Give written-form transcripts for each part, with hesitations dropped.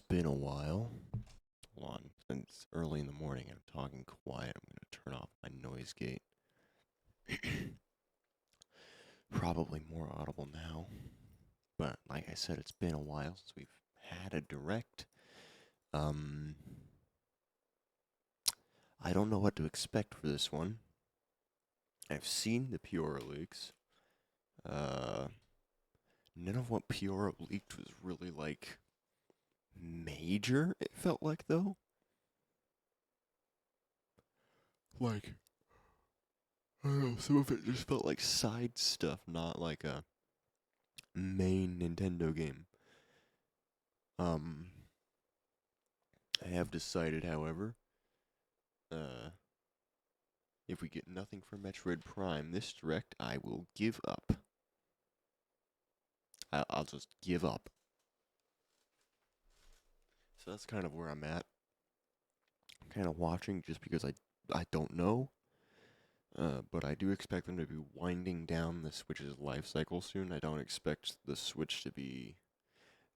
been a while. Hold on, since early in the morning I'm talking quiet. I'm going to turn off my noise gate. Probably more audible now. But like I said, it's been a while since we've had a direct. I don't know what to expect for this one. I've seen the Peora leaks. None of what Peora leaked was really, like, major, it felt like, though. Like, I don't know, some of it just felt like side stuff, not like a main Nintendo game. I have decided, however, if we get nothing from Metroid Prime this direct, I will give up. I'll just give up. So that's kind of where I'm at. I'm kind of watching just because I don't know. But I do expect them to be winding down the Switch's life cycle soon. I don't expect the Switch to be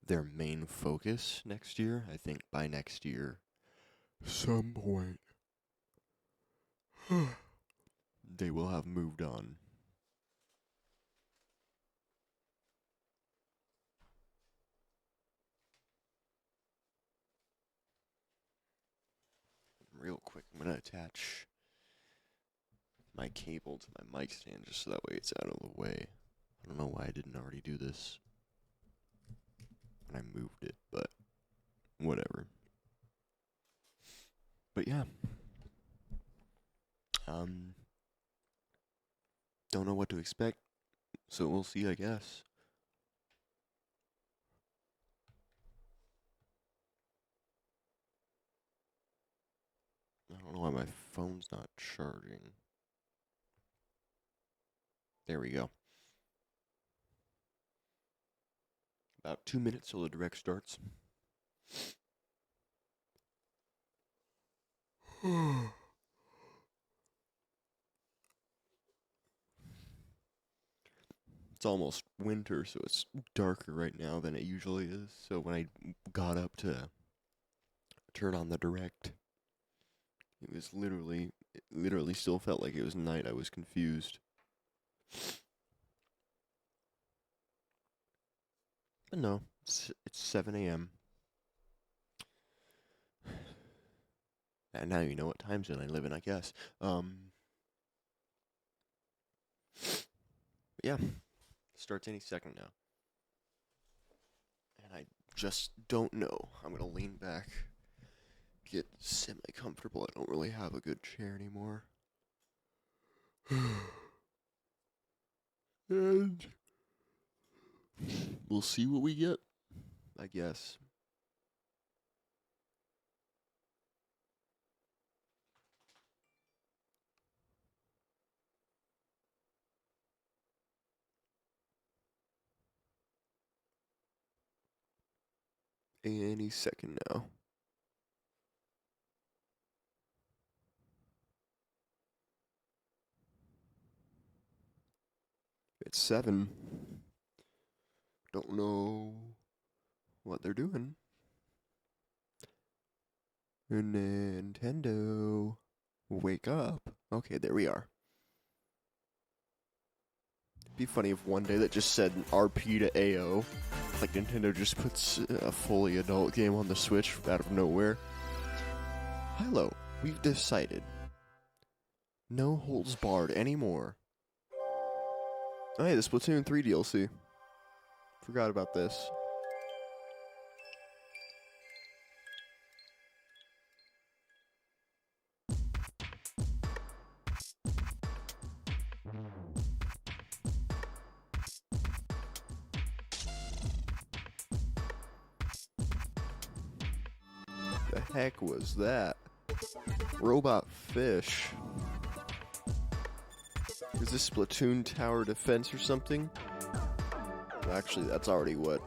their main focus next year. I think by next year, some point, they will have moved on. Real quick, I'm going to attach my cable to my mic stand just so that way it's out of the way. I don't know why I didn't already do this when I moved it, but whatever. But yeah. Don't know what to expect, so we'll see, I guess. I don't know why my phone's not charging. There we go. About 2 minutes till the direct starts. It's almost winter, so it's darker right now than it usually is. So when I got up to turn on the direct, it literally still felt like it was night. I was confused. But no, it's 7 a.m. And now you know what time zone I live in, I guess. But yeah, starts any second now. And I just don't know. I'm gonna lean back, get semi-comfortable. I don't really have a good chair anymore. And we'll see what we get, I guess. Any second now. It's 7. Don't know what they're doing. Nintendo, wake up. Okay, there we are. It'd be funny if one day that just said RP to AO. Like Nintendo just puts a fully adult game on the Switch out of nowhere. Hello, we've decided. No holds barred anymore. Oh, hey, the Splatoon 3 DLC. Forgot about this. The heck was that? Robot fish. Is this Splatoon Tower Defense or something? Well, actually, that's already what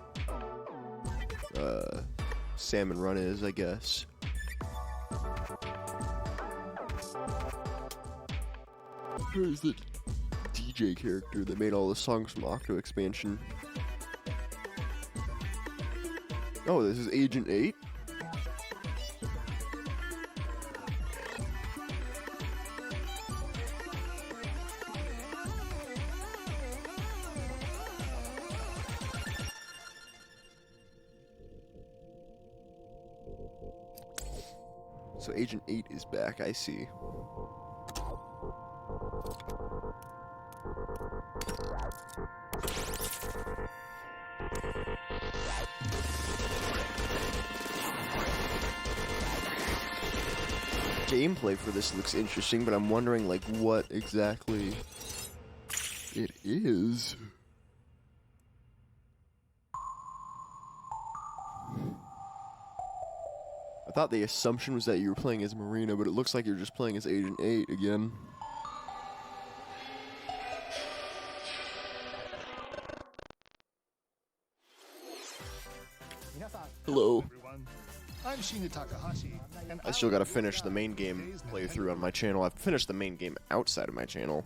Salmon Run is, I guess. Where's the DJ character that made all the songs from Octo Expansion? Oh, this is Agent 8? So Agent 8 is back, I see. Gameplay for this looks interesting, but I'm wondering, like, what exactly it is. I thought the assumption was that you were playing as Marina, but it looks like you're just playing as Agent 8 again. Hello. Everyone. I'm Shinya Takahashi, and I still gotta finish the main game playthrough on my channel. I've finished the main game outside of my channel.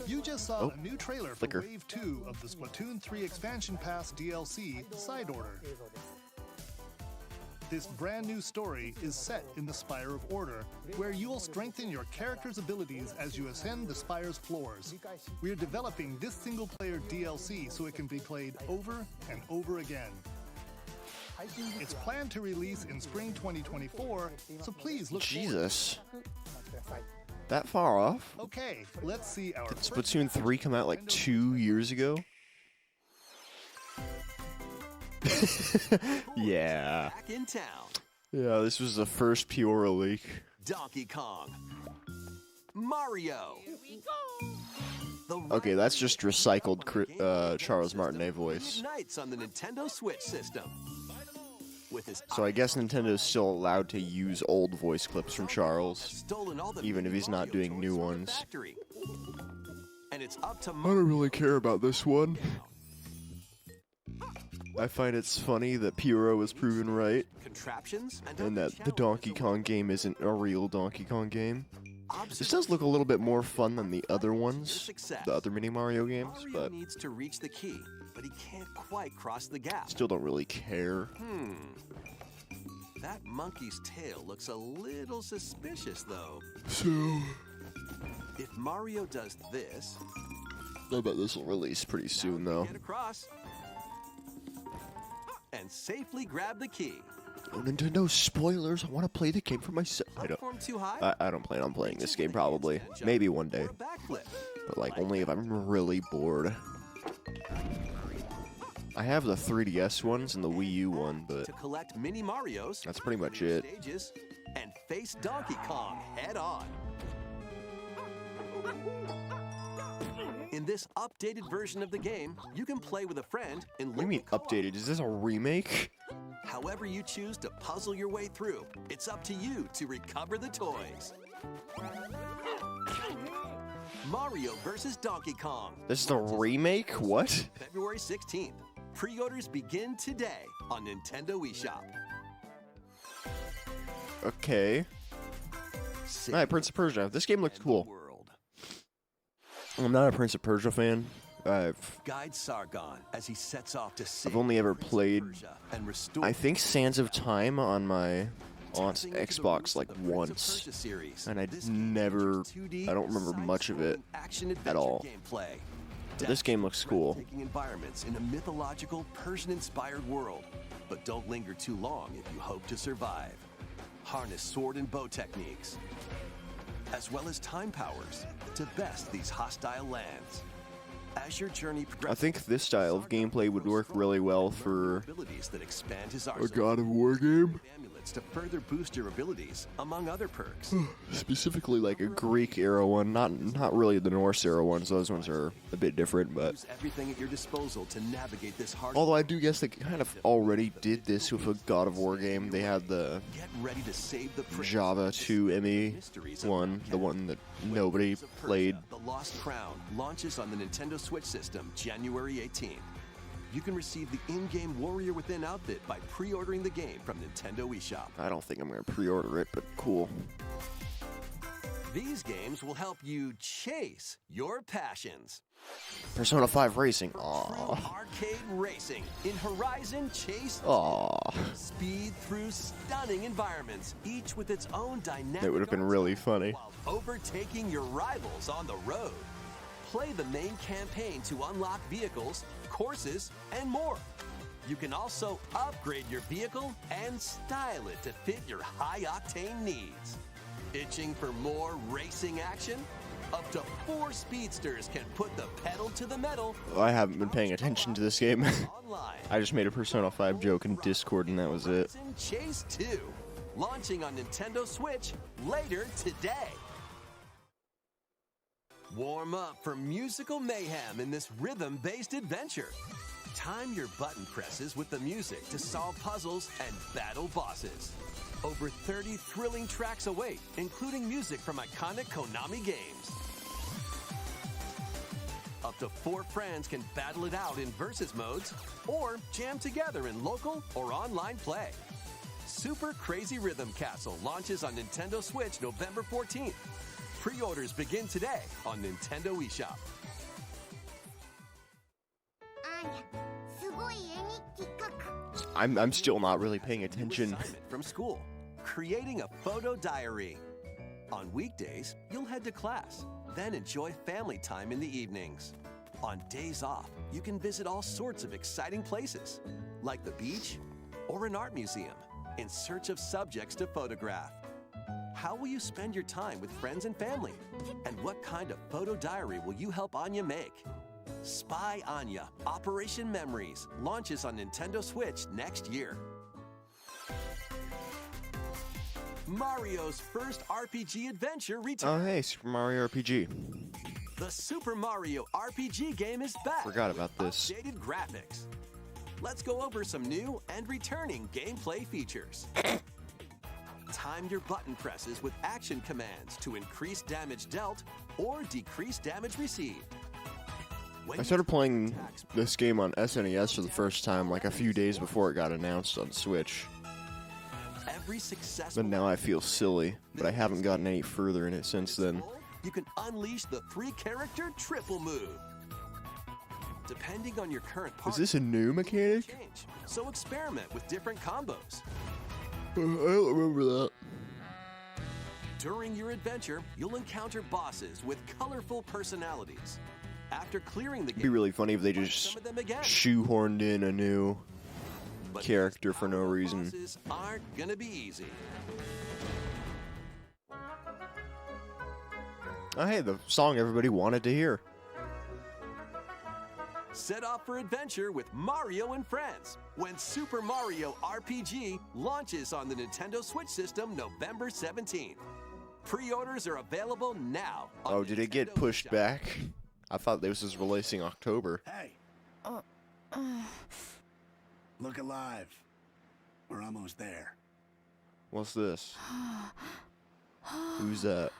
You just saw Oh, a new trailer for flicker. Wave 2 of the Splatoon 3 Expansion Pass DLC, Side Order. This brand new story is set in the Spire of Order, where you'll strengthen your character's abilities as you ascend the Spire's floors. We're developing this single-player DLC so it can be played over and over again. It's planned to release in spring 2024, so please look Jesus. That far off? Okay, let's see our Did Splatoon 3 come out like 2 years ago? Yeah. Back in town. Yeah, this was the first Piora leak. Donkey Kong. Mario. The Okay, that's just recycled Charles Martinet voice. Nights on the Nintendo Switch system. With his So I guess Nintendo's still allowed to use old voice clips from Charles. stolen all the even if he's not Mario doing new toys from the ones. factory. And it's up to I don't really care about this one. I find it's funny that Piora was proven right, contraptions and that the Donkey Kong game isn't a real Donkey Kong game. This does look a little bit more fun than the other ones, the other mini Mario games, Mario but needs to reach the key, but he can't quite cross the gap. still don't really care. That monkey's tail looks a little suspicious, though. So, If Mario does this, I bet this will release pretty soon, though. get across and safely grab the key. Oh, Nintendo spoilers! I want to play the game for myself. Platform too high? I don't plan on playing this game probably. Maybe one day, Or a backflip. but like only if I'm really bored. I have the 3DS ones and the Wii U one, but To collect mini Marios, that's pretty much it. stages, and face Donkey Kong head on. In this updated version of the game, you can play with a friend in What do you mean local co-op. updated? Is this a remake? However you choose to puzzle your way through, it's up to you to recover the toys. Mario vs. Donkey Kong, This is the remake? What? February 16th. Pre-orders begin today on Nintendo eShop. Okay. Alright, Prince of Persia. This game looks cool. World. I'm not a Prince of Persia fan. Guide Sargon as he sets off to save I've only ever Prince of played, Persia and restore I think, Sands of Time on my aunt's tapping into the Xbox roots like of the Prince of once. Persia series. And I This game never, features 2D I don't remember much of it side-scrolling action-adventure all. Gameplay. But this game looks cool. Breathtaking environments in a mythological Persian-inspired world, but don't linger too long if you hope to survive. Harness sword and bow techniques, as well as time powers to best these hostile lands. As your journey I progresses, think this style of gameplay would work really well for abilities that expand his a arsenal. God of War game. Amulets to further boost your abilities, among other perks. Specifically like a Greek era one, not really the Norse era ones. Those ones are a bit different, but Use everything at your disposal to navigate this hard. although I do guess they kind of already did this with a God of War game. They had the Get ready to save the prince. Java 2 ME Mysteries of one, the one that nobody Prince of Persia, played. The Lost Crown launches on the Nintendo Switch system January 18th. You can receive the in-game Warrior Within outfit by pre-ordering the game from Nintendo eShop. I don't think I'm going to pre-order it, but cool. These games will help you chase your passions. Persona 5 Racing. True Aww. arcade racing in Horizon Chase. Aww. Speed through stunning environments, each with its own dynamic. That would have been really funny. while overtaking your rivals on the road. Play the main campaign to unlock vehicles, courses, and more. You can also upgrade your vehicle and style it to fit your high-octane needs. Itching for more racing action? Up to 4 speedsters can put the pedal to the metal. I haven't been paying attention to this game. Online. I just made a Persona 5 joke in Discord and that was it. Chase 2, launching on Nintendo Switch later today. Warm up for musical mayhem in this rhythm-based adventure. Time your button presses with the music to solve puzzles and battle bosses. Over 30 thrilling tracks await, including music from iconic Konami games. Up to 4 friends can battle it out in versus modes or jam together in local or online play. Super Crazy Rhythm Castle launches on Nintendo Switch November 14th. Pre-orders begin today on Nintendo eShop. I'm still not really paying attention. Assignment from school, creating a photo diary. On weekdays, you'll head to class, then enjoy family time in the evenings. On days off, you can visit all sorts of exciting places, like the beach or an art museum, in search of subjects to photograph. How will you spend your time with friends and family? And what kind of photo diary will you help Anya make? Spy Anya Operation Memories launches on Nintendo Switch next year. Mario's first RPG adventure returns. Oh, hey, Super Mario RPG. The Super Mario RPG game is back. Forgot about with this. Updated graphics. Let's go over some new and returning gameplay features. Time your button presses with action commands to increase damage dealt or decrease damage received. When I started playing this game on SNES for the first time like a few days before it got announced on Switch. every successful But now I feel silly, but I haven't gotten any further in it since then. You can unleash the 3-character triple move. Depending on your current partner, Is this a new mechanic? change. So experiment with different combos. I don't remember that. During your adventure, you'll encounter bosses with colorful personalities. After clearing the It'd be game, really funny if they fight just some of them again. shoehorned in a new But character for no power reason. bosses aren't gonna be easy. Oh, hey, the song everybody wanted to hear. Set off for adventure with Mario and Friends when Super Mario RPG launches on the Nintendo Switch system November 17th. Pre-orders are available now. on Oh, did it get Nintendo pushed eShop. back? I thought this was releasing October. Hey. Look alive. We're almost there. What's this? Who's that?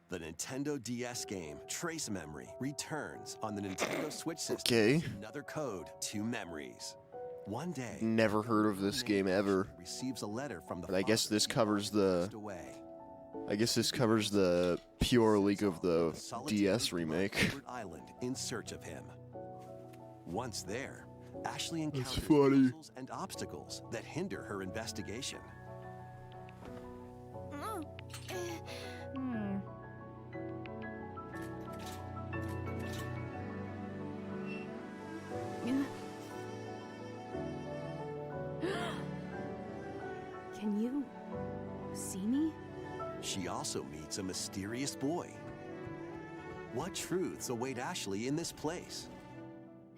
The Nintendo DS game Trace Memory returns on the Nintendo Switch system. Okay. with Another code, 2 memories. One day, Never heard of this game ever. receives a letter from the But I guess father this who covers the- passed away. I guess this covers the pure leak of the Solitary DS remake. Desert Island in search of him. Once there, Ashley encounters funny. puzzles and obstacles that hinder her investigation. Can you see me? She also meets a mysterious boy. What truths await Ashley in this place?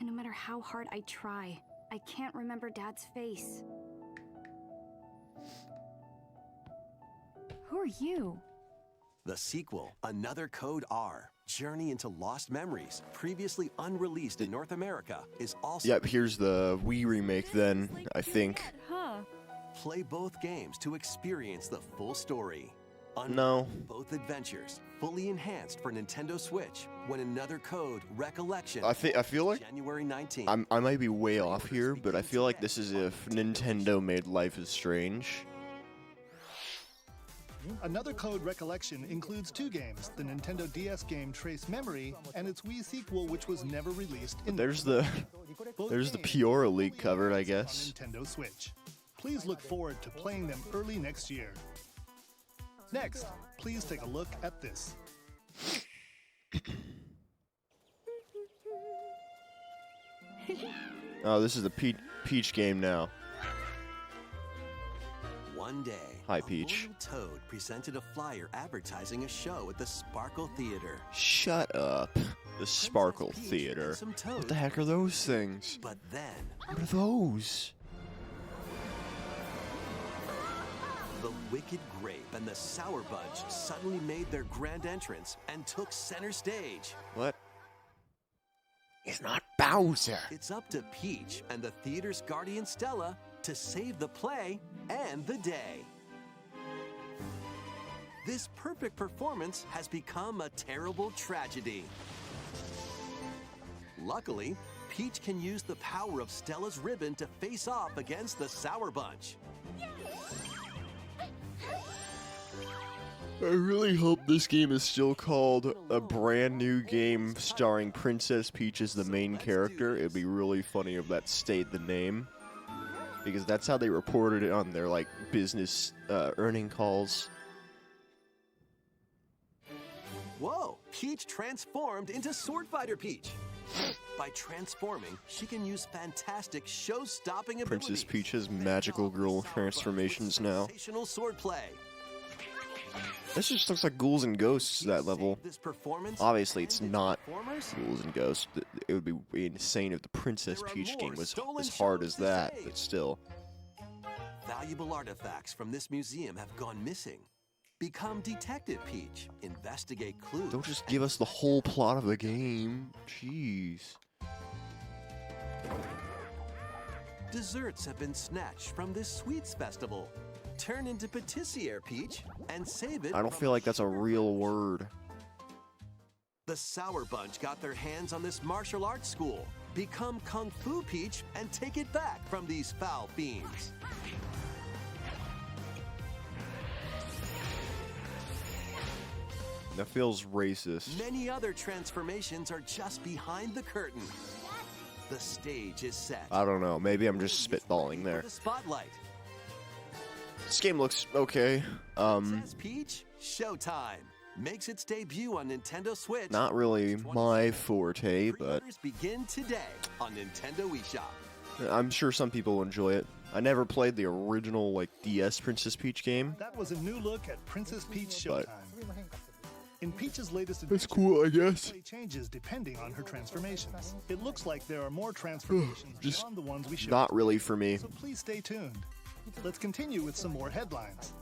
And no matter how hard I try, I can't remember Dad's face. Who are you? The sequel, Another Code R, Journey into Lost Memories, previously unreleased in North America, is also... Yep, here's the Wii remake then, I think. Huh? Play both games to experience the full story. No. Both adventures, fully enhanced for Nintendo Switch, when Another Code Recollection, I feel like January 19th. I might be way off here, but I feel like this is if Nintendo made Life is Strange. Another Code Recollection includes 2 games, the Nintendo DS game Trace Memory and its Wii sequel which was never released in There's the both there's the games Peora are leak covered, I on guess. Nintendo Switch. Please look forward to playing them early next year. Next, please take a look at this. Oh, this is the Peach game now. One day, Hi, a Peach. loyal Toad presented a flyer advertising a show at the Sparkle Theater. Shut up. The Sparkle Theater. What the heck are those things? But then, What are those? the Wicked Grape and the Sour Bunch suddenly made their grand entrance and took center stage. What? He's not Bowser. It's up to Peach and the theater's guardian Stella to save the play and the day. This perfect performance has become a terrible tragedy. Luckily, Peach can use the power of Stella's ribbon to face off against the Sour Bunch. I really hope this game is still called a brand new game starring Princess Peach as the main character. It'd be really funny if that stayed the name. Because that's how they reported it on their, like, business earning calls. Whoa! Peach transformed into Sword Fighter Peach. By transforming, she can use fantastic show-stopping abilities. Princess Peach has magical girl transformations now. Sensational swordplay. This just looks like Ghouls and Ghosts, that level. This performance Obviously, it's and not performers? Ghouls and Ghosts. It would be insane if the Princess Peach game was as hard as that, but still. Valuable artifacts from this museum have gone missing. Become Detective Peach. Investigate clues. Don't just give us the whole plot of the game. Jeez. Desserts have been snatched from this sweets festival. Turn into patissiere Peach and save it. I don't feel like that's a real word. The Sour Bunch got their hands on this martial arts school. Become Kung Fu Peach and take it back from these foul fiends. That feels racist. Many other transformations are just behind the curtain. The stage is set. I don't know. Maybe I'm just spitballing there. The spotlight. This game looks okay. Says Peach, Showtime. Makes its debut on Nintendo Switch. Not really my forte, but Pre-orders begin today on Nintendo eShop. I'm sure some people will enjoy it. I never played the original, like, DS Princess Peach game. That was a new look at Princess Peach But- Showtime. In Peach's latest That's adventure, cool, I guess. gameplay changes depending on her transformations. It looks like there are more transformations Just beyond the ones we showed. Not really for me. So please stay tuned. Let's continue with some more headlines.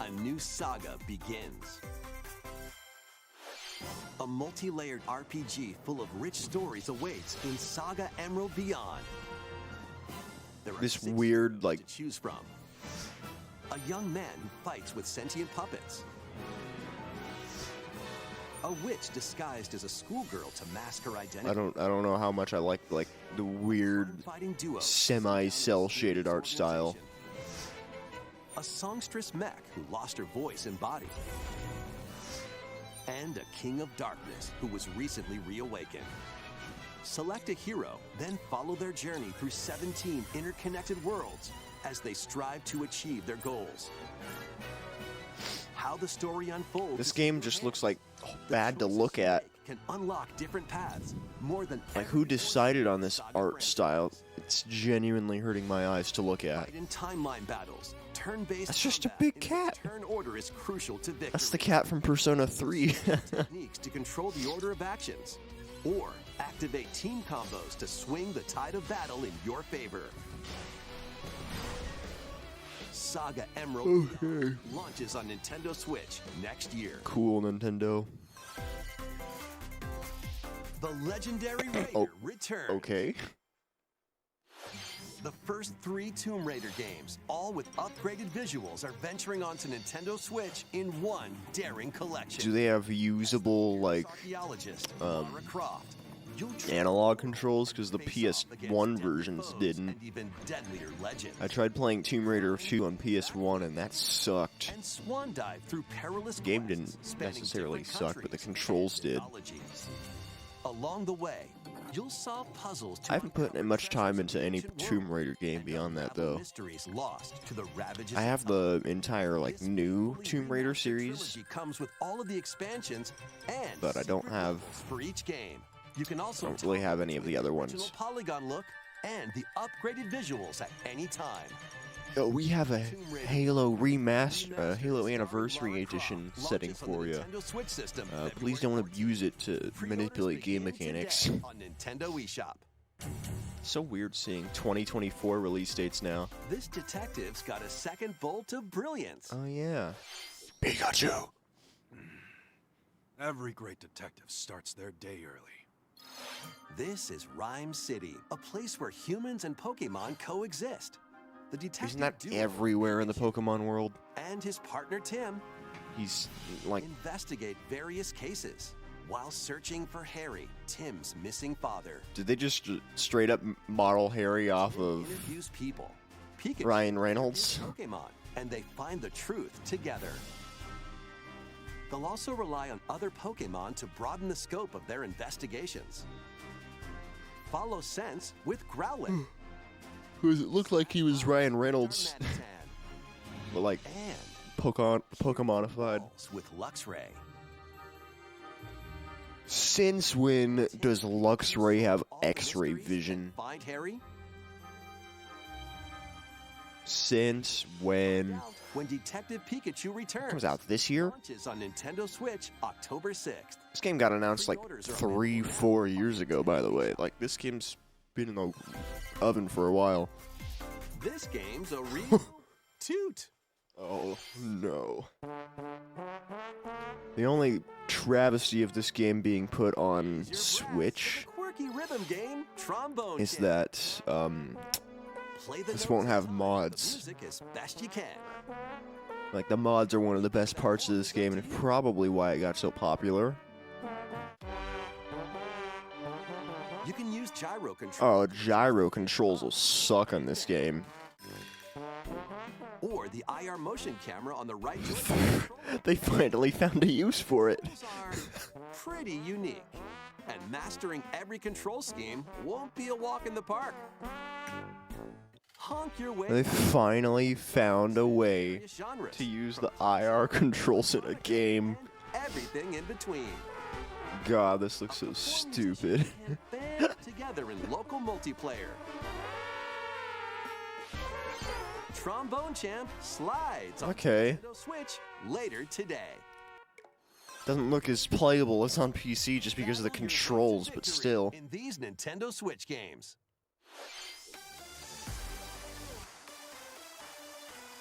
A new saga begins. A multi-layered RPG full of rich stories awaits in Saga Emerald Beyond. There are This 6 weird, like- to choose from. A young man who fights with sentient puppets. A witch disguised as a schoolgirl to mask her identity. I don't know how much I like the weird Fighting duo. semi-cell shaded art style. A songstress Mech who lost her voice and body. And a king of darkness who was recently reawakened. Select a hero, then follow their journey through 17 interconnected worlds as they strive to achieve their goals. How the story unfolds. This is game in just your looks hands. like The bad to choices look you at. make can unlock different paths. More than Like, every who voice decided on this Saga art franchise. style? It's genuinely hurting my eyes to look at. Fight in timeline battles. Turn-based That's just a combat big in which cat. Turn order is crucial to victory. That's the cat from Persona 3. Techniques to control the order of actions. Or activate team combos to swing the tide of battle in your favor. Saga Emerald Beyond launches on Nintendo Switch next year. Cool, Nintendo. The legendary Raider Oh, returns. Okay. The first 3 Tomb Raider games, all with upgraded visuals, are venturing onto Nintendo Switch in one daring collection. Do they have usable, like, Archaeologist Lara Croft. You'll analog controls? Because the face off PS1 against versions foes didn't. And even deadlier legends. I tried playing Tomb Raider 2 on PS1, and that sucked. And swan dive through perilous The game quests didn't spanning necessarily different suck, but the countries controls and did. technologies. Along the way, you'll solve puzzles to I haven't put uncover much time treasures into of any ancient Tomb worlds Raider game and beyond that, unravel though. mysteries lost to the ravages I of have time. the entire, like, This new fully Tomb Raider remastered series, trilogy comes with all of the expansions and but I don't secret have levels for each game. You can also Don't really have any of the other original ones. polygon look and the upgraded visuals at any time. Oh, we have a Halo remaster, Halo Anniversary Edition setting for you. Please don't abuse it to manipulate game mechanics. On Nintendo eShop. So weird seeing 2024 release dates now. This detective's got a second bolt of brilliance. Oh yeah. Pikachu! Every great detective starts their day early. This is Rhyme City, a place where humans and Pokemon coexist. The detective Isn't that duo everywhere in the Pokemon world? and his partner Tim He's like, investigate various cases while searching for Harry, Tim's missing father. did they just straight up model Harry off Tim of interviews people, Pikachu Ryan Reynolds? and Pokemon, and they find the truth together. They'll also rely on other Pokemon to broaden the scope of their investigations. Follow Sense with Growlithe. Who does it look like he was Ryan Reynolds, Darmanitan, but like and Pokemonified. Balls with Luxray. Since when does Luxray have X-ray vision? Find Harry? Since when? When Detective Pikachu returns. Comes out this year? Launches on Nintendo Switch October 6th. This game got announced like 3-4 years ago, by the way. Like, this game's been in the oven for a while. This game's a toot. Oh, no. The only travesty of this game being put on Switch Quirky rhythm game, Trombone is Kid. that, Play the this notes won't have and mods. music as best you can. like, the mods are one of the best parts of this game, and probably why it got so popular. You can use gyro control Oh, gyro controls will suck on this game. or the IR motion camera on the right joystick. They finally found a use for it. Those are pretty unique. And mastering every control scheme won't be a walk in the park. Honk your way They finally found a way various genres, to use the IR controls in a game. and everything in between. God, this looks so stupid. And band together in local multiplayer. Trombone Champ slides on Okay. Nintendo Switch later today. Doesn't look as playable as on PC just because of the controls, but still. In these Nintendo Switch games.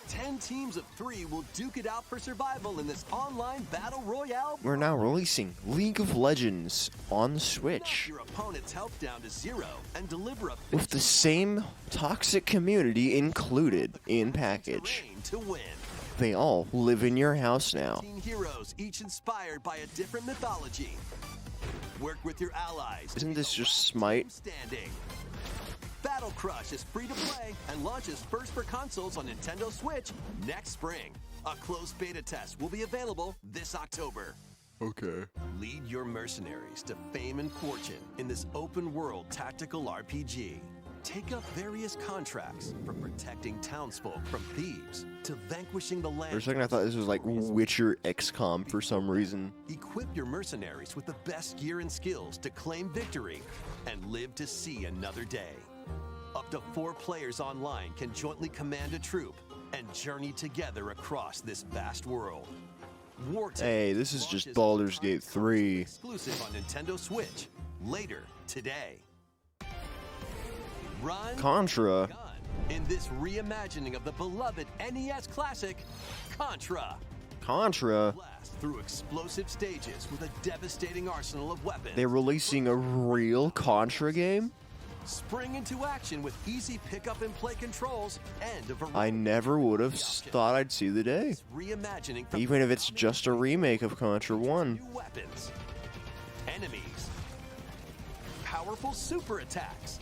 10 teams of 3 will duke it out for survival in this online battle royale. We're now releasing League of Legends on the Knock Switch your opponent's health down to 0 and deliver a with the same toxic community included in package. terrain to win. They all live in your house now. 15 heroes, each inspired by a different mythology. Work with your allies. to Isn't be this the just last Smite? team standing. Battle Crush is free to play and launches first for consoles on Nintendo Switch next spring. A closed beta test will be available this October. Okay. Lead your mercenaries to fame and fortune in this open-world tactical RPG. Take up various contracts, from protecting townsfolk from thieves to vanquishing the land. For a second I thought this was like Witcher XCOM for some reason. Equip your mercenaries with the best gear and skills to claim victory and live to see another day. Up to 4 players online can jointly command a troop and journey together across this vast world. Warton Hey, this is just launches Baldur's Gate 3. exclusive on Nintendo Switch later today. Run Contra. Gun in this reimagining of the beloved NES classic Contra. Contra. Blast through explosive stages with a devastating arsenal of weapons. They're releasing a real Contra game? Spring into action with easy pick-up and play controls and a variety I never would have options. thought I'd see the day. Reimagining from Even if it's just a remake of Contra 1. new weapons, enemies, powerful super attacks,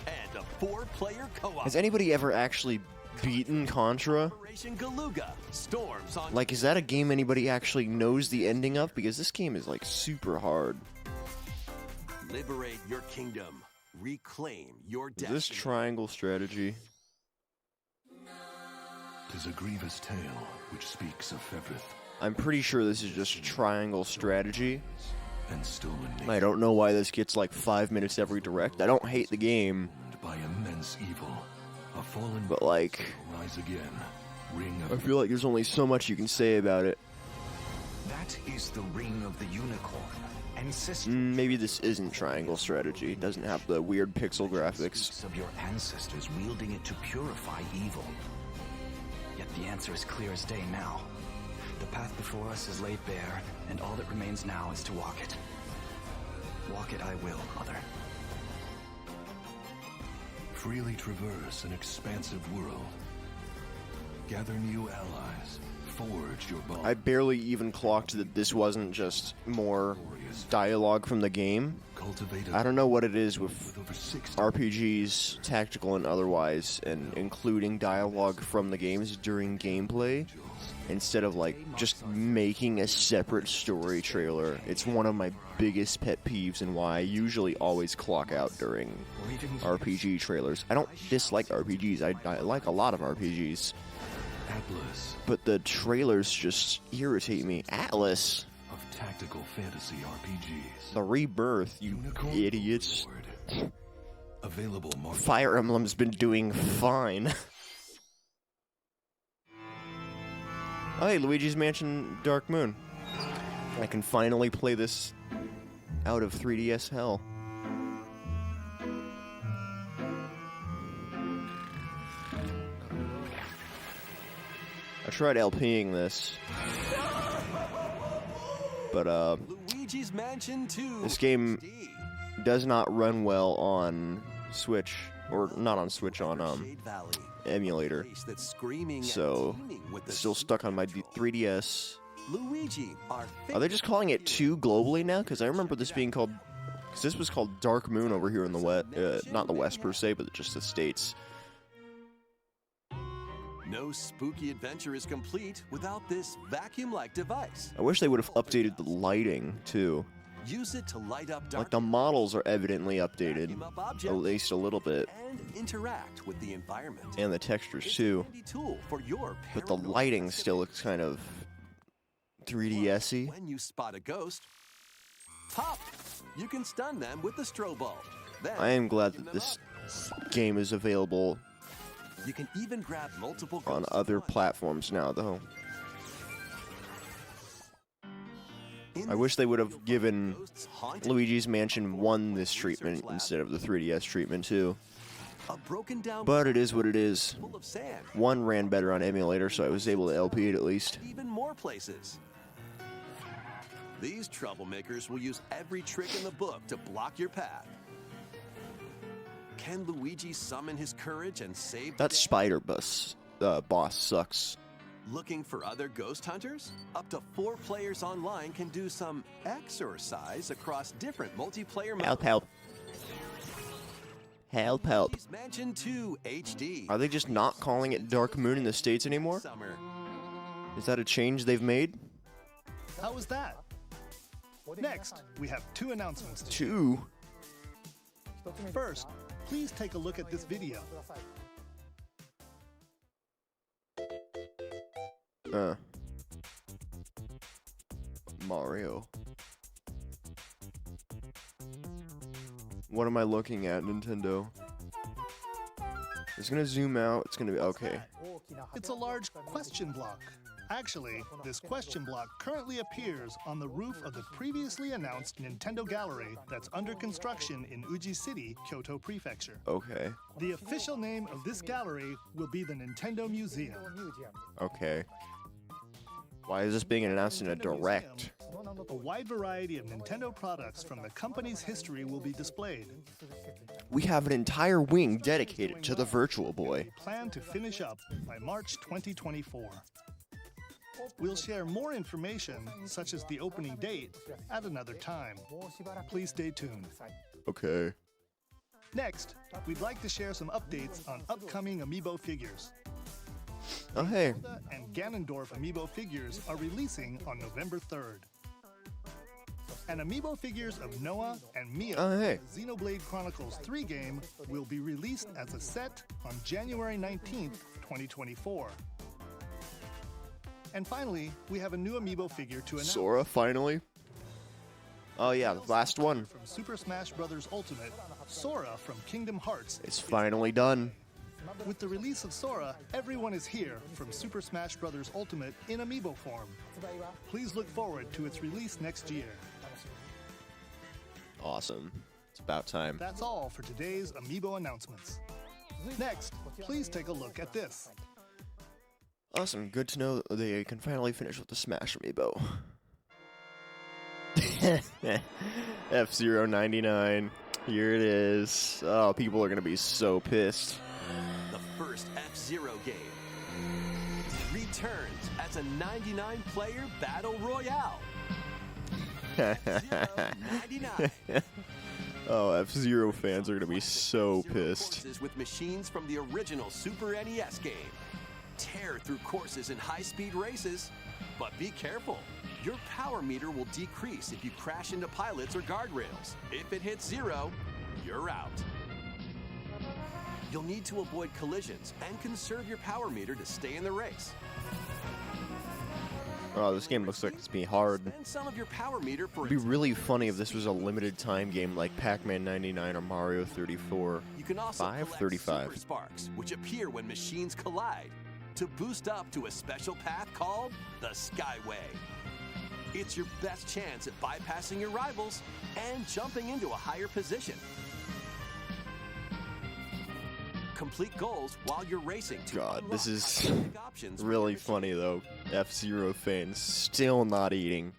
and a 4-player co-op. Has anybody ever actually beaten Contra? Operation Galuga storms on Like, is that a game anybody actually knows the ending of? Because this game is, like, super hard. liberate your kingdom, reclaim your Is destiny. this triangle strategy? 'Tis a grievous tale which speaks of Fevrith. I'm pretty sure this is just triangle strategy. and stolen I don't know why this gets like 5 minutes every direct. I don't hate the game, by immense evil. A fallen but like, rise again. Ring I of feel like there's only so much you can say about it. That is the ring of the unicorn. Ancestral Maybe this isn't triangle strategy. It doesn't have the weird pixel graphics. of your ancestors wielding it to purify evil. Yet the answer is clear as day now. The path before us is laid bare, and all that remains now is to walk it. Walk it I will, Mother. freely traverse an expansive world. Gather new allies. Forge your bond. I barely even clocked that this wasn't just more dialogue from the game. Cultivate I don't know what it is with over 60 RPGs, tactical and otherwise, and including dialogue from the games during gameplay, instead of like just making a separate story trailer. It's one of my biggest pet peeves and why I usually always clock out during RPG trailers. I don't dislike RPGs, I like a lot of RPGs, Atlas but the trailers just irritate me. Atlas! of tactical fantasy RPGs. The Rebirth, you Unicorn idiots. Lord. Available March. Fire Emblem's been doing fine. Oh, hey, Luigi's Mansion Dark Moon. I can finally play this out of 3DS hell. I tried LPing this, but Luigi's Mansion 2 this game HD. does not run well on Switch, or not on Switch, on Shade Valley. emulator. Place that's screaming and So, teeming with the still stuck on my 3DS. Luigi, our Are they just calling it 2 globally now? Because I remember this being called... Because this was called Dark Moon over here in the West. Not the West per se, but just the States. No spooky adventure is complete without this vacuum-like device. I wish they would have updated the lighting, too. Use it to light up dark Like, the models are evidently updated. vacuum up At objects least a little bit. and interact with the environment. And the textures, It's too. a handy tool for your But the paranormal lighting still looks kind of 3DS-y. When you spot a ghost, pop! You can stun them with the strobe bulb. Then I am glad vacuum that them this up. game is available You can even grab multiple on ghosts at other once. platforms now, though. In I wish they would have this given ghosts haunt Luigi's Mansion 1 this Research treatment lab. instead of the 3DS treatment, too. a broken down But it is what it is. full of sand. 1 ran better on emulator, so I was able to LP it at least. Even more places. These troublemakers will use every trick in the book to block your path. Can Luigi summon his courage and save That the day? spider boss sucks. Looking for other ghost hunters? Up to 4 players online can do some exercise across different multiplayer modes. Help. Luigi's Mansion 2 HD. Are they just not calling it Dark Moon in the States anymore? Summer. Is that a change they've made? How was that? Next, we have 2 announcements. 2? First, please take a look at this video. Mario. What am I looking at, Nintendo? It's gonna zoom out, it's gonna be... Okay. It's a large question block. Actually, this question block currently appears on the roof of the previously announced Nintendo Gallery that's under construction in Uji City, Kyoto Prefecture. Okay. The official name of this gallery will be the Nintendo Museum. Okay. Why is this being announced in a direct? A wide variety of Nintendo products from the company's history will be displayed. We have an entire wing dedicated to the Virtual Boy. We plan to finish up by March 2024. We'll share more information, such as the opening date, at another time. Please stay tuned. Okay. Next, we'd like to share some updates on upcoming Amiibo figures. Oh, hey. Zelda and Ganondorf Amiibo figures are releasing on November 3rd. And Amiibo figures of Noah and Mia, Oh, hey. the Xenoblade Chronicles 3 game, will be released as a set on January 19th, 2024. And finally, we have a new Amiibo figure to announce. Sora, finally? Oh yeah, the last one. From Super Smash Bros. Ultimate, Sora from Kingdom Hearts. It's finally done. With the release of Sora, everyone is here from Super Smash Bros. Ultimate in amiibo form. Please look forward to its release next year. Awesome. It's about time. That's all for today's amiibo announcements. Next, please take a look at this. Awesome. Good to know that they can finally finish with the Smash amiibo. F-Zero 99. Here it is. Oh, people are going to be so pissed. The first F-Zero game returns as a 99-player battle royale. F-Zero 99. Oh, F-Zero fans are going to be so pissed. With machines from the original Super NES game. Tear through courses in high-speed races. But be careful. Your power meter will decrease if you crash into pilots or guardrails. If it hits 0, you're out. You'll need to avoid collisions and conserve your power meter to stay in the race. Oh, this game looks like it's be hard. Spend some of your power meter for It'd be really funny if this was a limited time game like Pac-Man 99 or Mario 34. You can also collect 35. super sparks, which appear when machines collide, to boost up to a special path called the Skyway. It's your best chance at bypassing your rivals and jumping into a higher position. Complete goals while you're racing to God, this unlock is iconic options for really your funny though. F-Zero fans still not eating.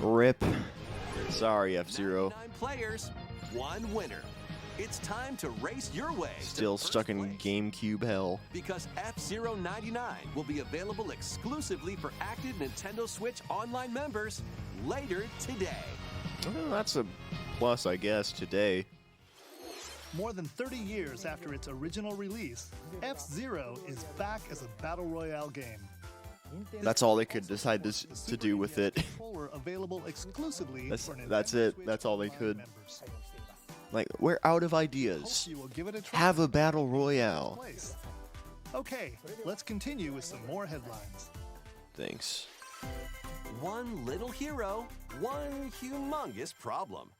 RIP. Sorry, F-Zero. 99 players, 1 winner. It's time to race your way. Still stuck in GameCube hell. Because F-Zero 99 will be available exclusively for active Nintendo Switch Online members later today. Well, that's a plus, I guess, today. More than 30 years after its original release, F-Zero is back as a battle royale game. That's all they could decide to do with it. Controller available exclusively That's for Nintendo it. Switch That's all they Online could. members. Like, we're out of Hope ideas. you will give it a try. Have a battle royale. Place. Okay, let's continue with some more headlines. Thanks. One little hero, one humongous problem.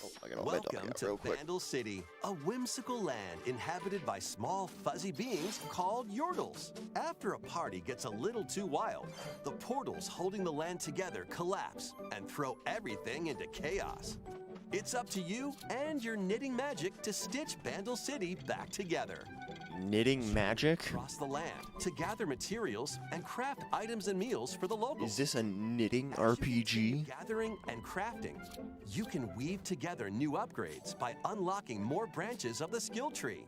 Oh, I gotta let my dog Welcome out to real quick. Vandal City, a whimsical land inhabited by small fuzzy beings called Yordles. After a party gets a little too wild, the portals holding the land together collapse and throw everything into chaos. It's up to you and your knitting magic to stitch Vandal City back together. Knitting magic? Across the land to gather materials and craft items and meals for the locals. Is this a knitting RPG? Gathering and crafting, you can weave together new upgrades by unlocking more branches of the skill tree.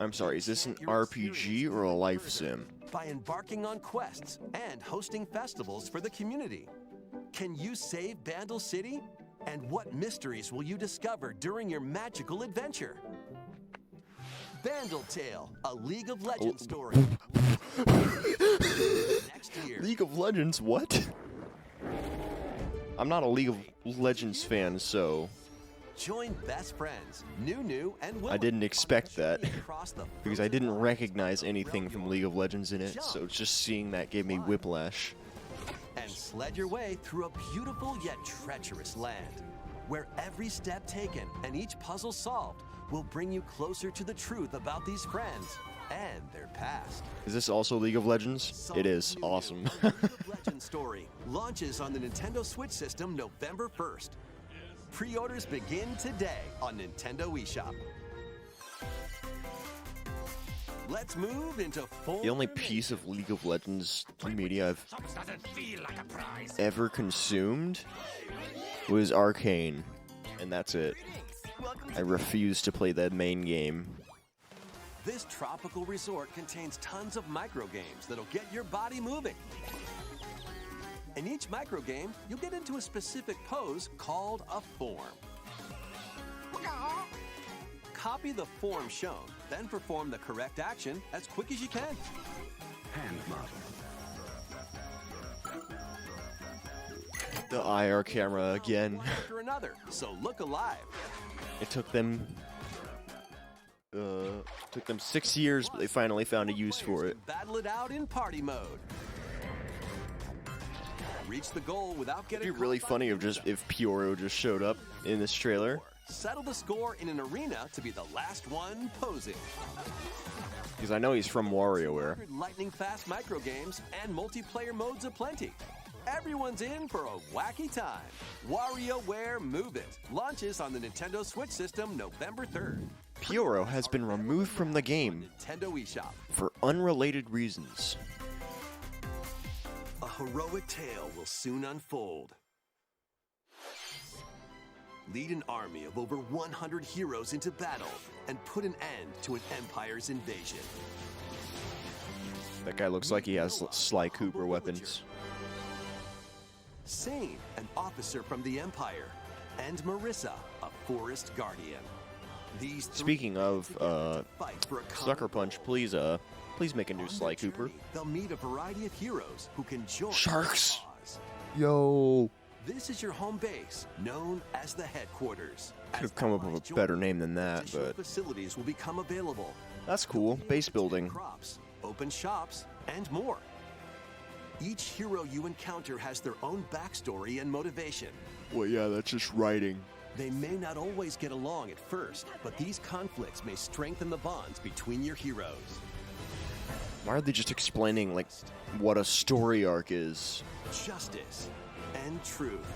I'm sorry, is this an RPG or a life sim? By embarking on quests and hosting festivals for the community. Can you save Vandal City? And what mysteries will you discover during your magical adventure? Vandal Tale, a League of Legends story. Next year. League of Legends, what? I'm not a League of Legends fan, so Join best friends, Nunu and Will. I didn't expect that Across the because I didn't recognize anything from League of Legends in it, so just seeing that gave me whiplash. and sled your way through a beautiful yet treacherous land, where every step taken and each puzzle solved will bring you closer to the truth about these friends and their past. Is this also League of Legends? It is. Awesome. League of Legends story launches on the Nintendo Switch system November 1st. Pre-orders begin today on Nintendo eShop. Let's move into The only piece of League of Legends media I've ever consumed was Arcane, and that's it. I refuse to play that main game. This tropical resort contains tons of micro games that'll get your body moving. In each micro game, you'll get into a specific pose called a form. Copy the form shown, then perform the correct action as quick as you can. Hand model. The IR camera again. One after another, so look alive. It took them Took them 6 years, but they finally found a use for it. Battle it out in party mode. Reach the goal without getting. It'd be really funny if Pyoro just showed up in this trailer. Settle the score in an arena to be the last one posing. Because I know he's from WarioWare. Lightning fast micro games and multiplayer modes aplenty. Everyone's in for a wacky time. WarioWare Move It launches on the Nintendo Switch system November 3rd. Pyoro has been removed from the game Nintendo eShop for unrelated reasons. A heroic tale will soon unfold. Lead an army of over 100 heroes into battle and put an end to an empire's invasion. That guy looks like he has Sly Cooper weapons. Sane, an officer from the Empire, and Marissa, a forest guardian. These Speaking of fight for a Sucker Punch, please make a new Sly Cooper. They'll meet a variety of heroes who can join Sharks. their cause. Yo. This is your home base, known as the headquarters. Could have come up with a better name than that, Additional but facilities will become available. that's cool. Base building. Crops, open shops, and more. Each hero you encounter has their own backstory and motivation. Well, yeah, that's just writing. They may not always get along at first, but these conflicts may strengthen the bonds between your heroes. Why are they just explaining, like, what a story arc is? Justice and truth.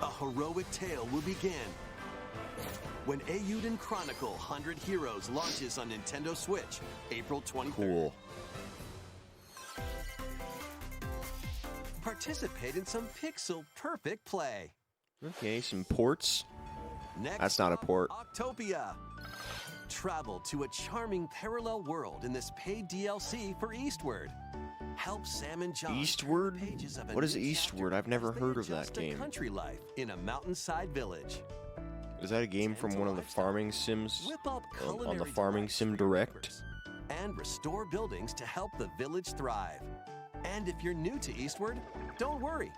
A heroic tale will begin when Eiyuden Chronicle 100 Heroes launches on Nintendo Switch, April 23rd. Cool. Participate in some pixel-perfect play. Okay, some ports. Next That's not a up, port. Octopia. Travel to a charming parallel world in this paid DLC for Eastward. Help Sam and John. Eastward? turn pages of a What is new Eastward? chapter I've never as they heard of that adjust to game. Country life in a mountainside village. Is that a game from one of the farming sims Whip up on the culinary Farming delights Sim for your Direct? neighbors and restore buildings to help the village thrive. And if you're new to Eastward, don't worry.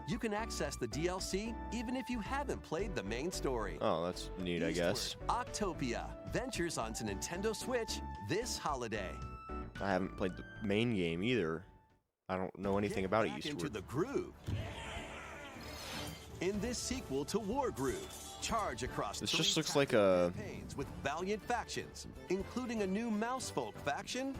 You can access the DLC even if you haven't played the main story. Oh, that's neat, I guess. Eastward, Octopia ventures onto Nintendo Switch this holiday. I haven't played the main game either. I don't know anything Get about back into Eastward. the groove. In this sequel to War Groove, charge across This 3 just looks like tactical a- campaigns with valiant factions, including a new Mousefolk faction.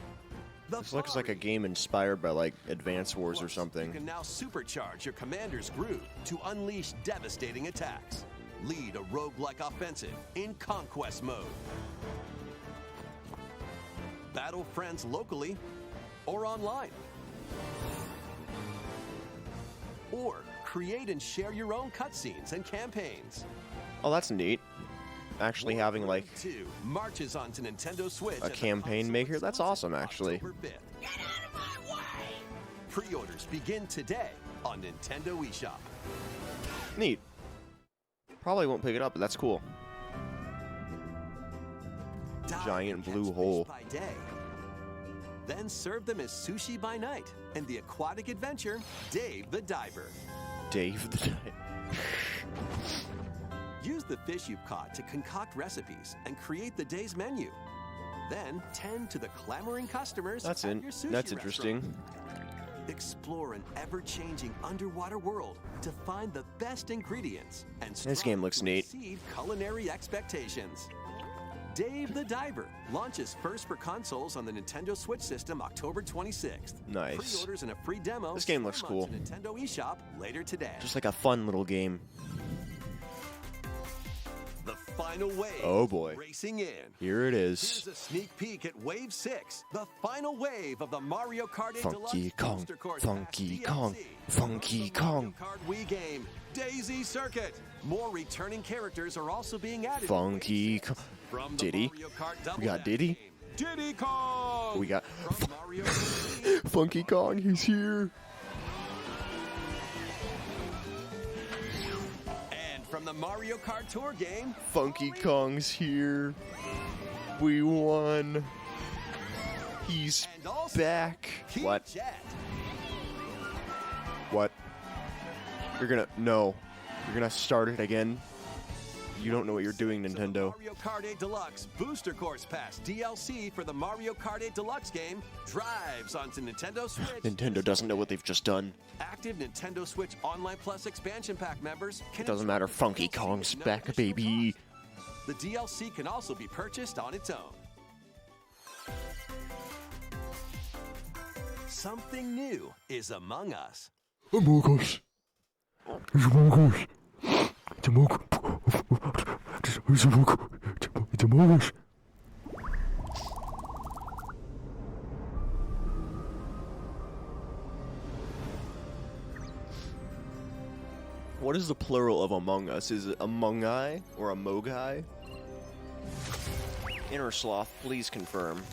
The This looks like a Fari. game inspired by, like, Advance Wars or Plus, something. You can now supercharge your commander's groove to unleash devastating attacks. Lead a roguelike offensive in conquest mode. Battle friends locally or online. Or create and share your own cutscenes and campaigns. Oh, that's neat. Actually having, like, 2 marches onto Nintendo Switch a at the campaign console maker? That's awesome, exclusive actually. October 5th. Get out of my way! Pre-orders begin today on Nintendo eShop. Neat. Probably won't pick it up, but that's cool. Dive Giant and catch blue fish hole. by day. Then serve them as sushi by night in the aquatic adventure Dave the Diver. Dave the Use the fish you've caught to concoct recipes and create the day's menu. Then tend to the clamoring customers That's at in. your sushi That's restaurant. interesting. Explore an ever-changing underwater world to find the best ingredients and This game looks strive to neat. exceed culinary expectations. Dave the Diver launches first for consoles on the Nintendo Switch system October 26th. Nice. Pre-orders and a free demo. This game looks stream cool. onto Nintendo eShop later today. Just like a fun little game. The final wave. Oh, boy. Racing in. Here it is. Here's a sneak peek at Wave 6, the final wave of the Mario Kart 8 Funky Deluxe Kong, Booster Course Funky Pass Kong, DLC Funky from the Mario Kong. Kart Wii game, Daisy Circuit. More returning characters are also being added. to Funky Wave 6. Kong. From the Diddy. Mario Kart Double We got Dash Diddy. game, Diddy Kong. We got From Mario Kart Funky Kong, he's here. and from the Mario Kart Tour game, Funky Kong's here. We won. He's and also back. King What? Jet. What? You're gonna... No. You're gonna start it again? You don't know what you're doing, Nintendo. Mario Kart 8 Deluxe Booster Course Pass DLC for the Mario Kart 8 Deluxe game drives onto Nintendo Switch. Nintendo doesn't know what they've just done. Active Nintendo Switch Online Plus expansion pack members can It doesn't matter. Funky Kong's back, baby. The DLC can also be purchased on its own. Something new is among us. Among us. It's among us. It's among us. It's among us. What is the plural of Among Us? Is it Amongi or Amogai? Inner Sloth, please confirm.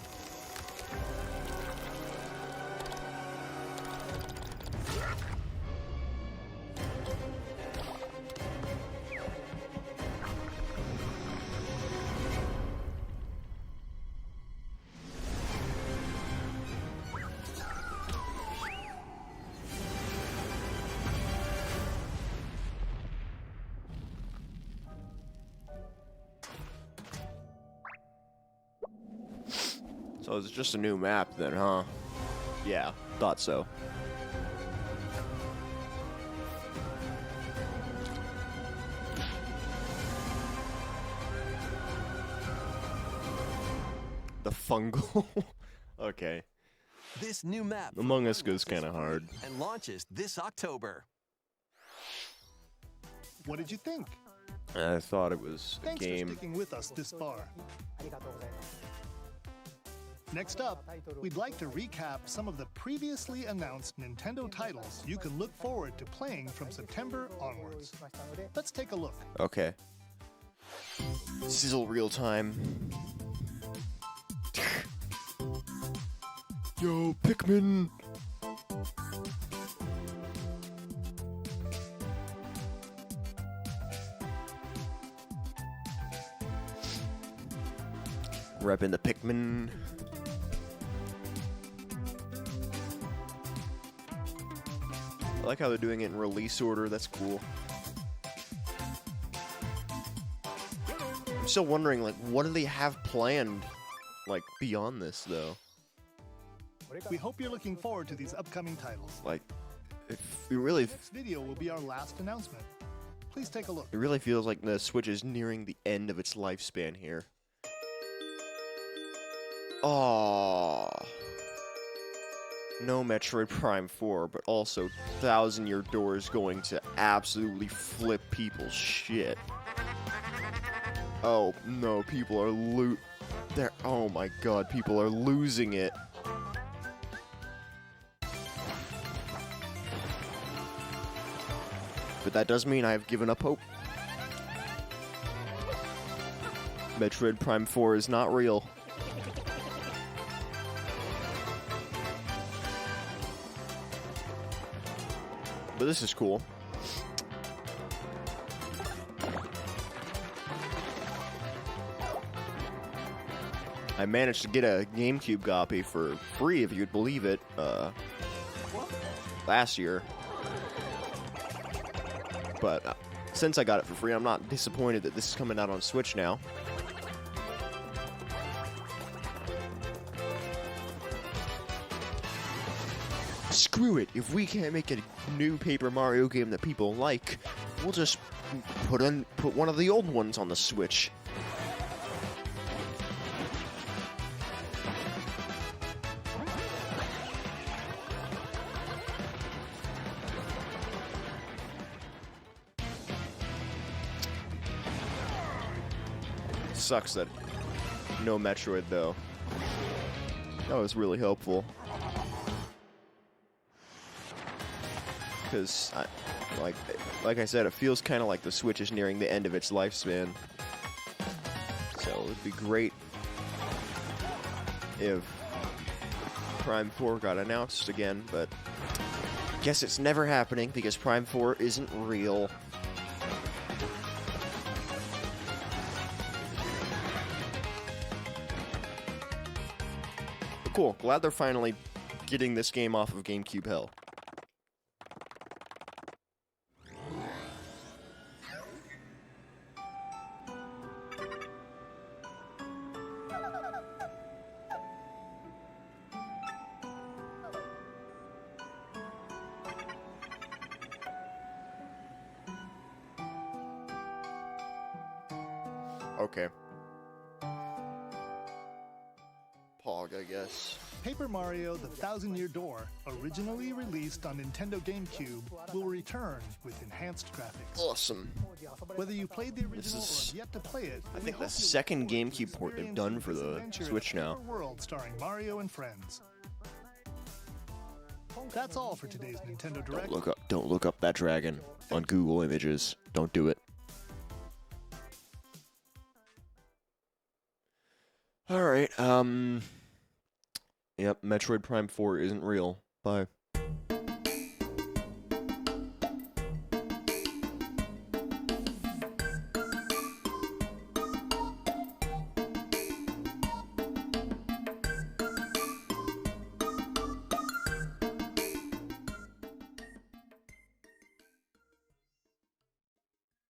So it's just a new map then, huh? Yeah, thought so. The fungal. Okay. This new map Among Us goes kind of hard. and launches this October. What did you think? I thought it was a Thanks for game. sticking with us this far. Next up, we'd like to recap some of the previously announced Nintendo titles you can look forward to playing from September onwards. Let's take a look. Okay. Sizzle real time. Yo, Pikmin! Repping the Pikmin. I like how they're doing it in release order, that's cool. I'm still wondering, like, what do they have planned, like, beyond this, though? We hope you're looking forward to these upcoming titles. Like, it really Next video will be our last announcement. Please take a look. It really feels like the Switch is nearing the end of its lifespan here. Aww. No Metroid Prime 4, but also 1,000-Year Door is going to absolutely flip people's shit. Oh, no, people are oh my god, people are losing it. But that does mean I've given up hope. Metroid Prime 4 is not real. But this is cool. I managed to get a GameCube copy for free, if you'd believe it, last year. But since I got it for free, I'm not disappointed that this is coming out on Switch now. Screw it, if we can't make a new Paper Mario game that people like, we'll just put one of the old ones on the Switch. Sucks that no Metroid, though. That was really helpful. Because, like I said, it feels kind of like the Switch is nearing the end of its lifespan. So it would be great if Prime 4 got announced again, but guess it's never happening because Prime 4 isn't real. But cool, glad they're finally getting this game off of GameCube hell. Okay. Pog, I guess. Paper Mario: The Thousand-Year Door, originally released on Nintendo GameCube, will return with enhanced graphics. Awesome. Whether you played the original This is, or have yet to play it, I think, the second GameCube port they've done for the Switch now. World starring Mario and friends. That's all for today's Nintendo Direct. Don't look up that dragon on Google Images. Don't do it. All right. Yep, Metroid Prime 4 isn't real. Bye.